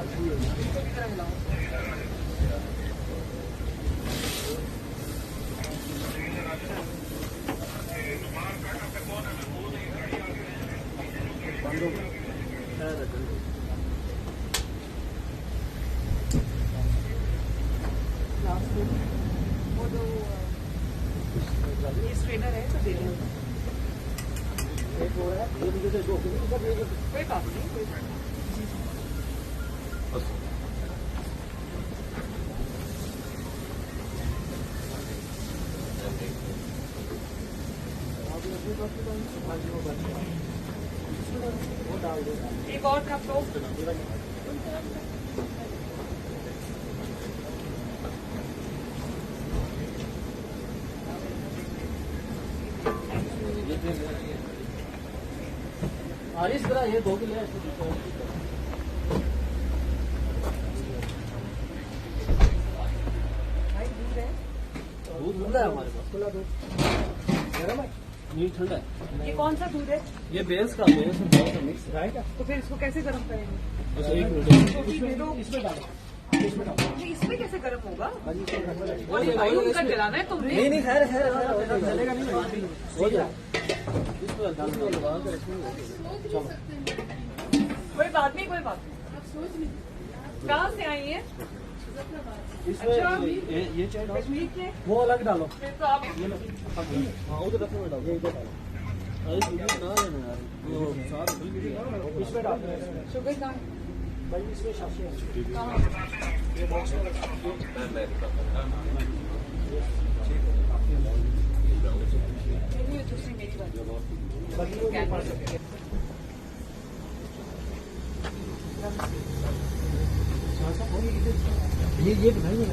वो जो ये स्ट्रेनर है तो दे दें। कोई बात नहीं, कोई बात नहीं। एक और कप दो। इस तरह ये 2 किलो भाई दूध है, दूध मिल रहा है हमारे पास। खुला दूध गर्म है, नहीं ठंडा है। ये कौन सा दूध है? ये भैंस का मिक्स है क्या? तो फिर इसको कैसे गर्म करेंगे? बस 1 मिनट इसमें डालो, इसमें डालो। इसमें कैसे गर्म होगा? भाई भाई उनका जलाना है तुमने। नहीं खैर चलेगा नहीं हो जाए इसको डाल दो लगा कर इसमें चलो। कोई बात नहीं, कोई बात नहीं। कहाँ से आई है? इसमें अच्छा। ये चाय डालो, कश्मीर के? वो अलग डालो। फिर तो आप ये लो हाँ उधर रखने में डालो, ये इधर डालो। अरे तुम ना लेना यार वो साथ इसमें डाल शुगर का भाई इसमें शाशी है। कहाँ? ये बॉक्स में चलिए दूसरी मेरी बात। ये बनाइए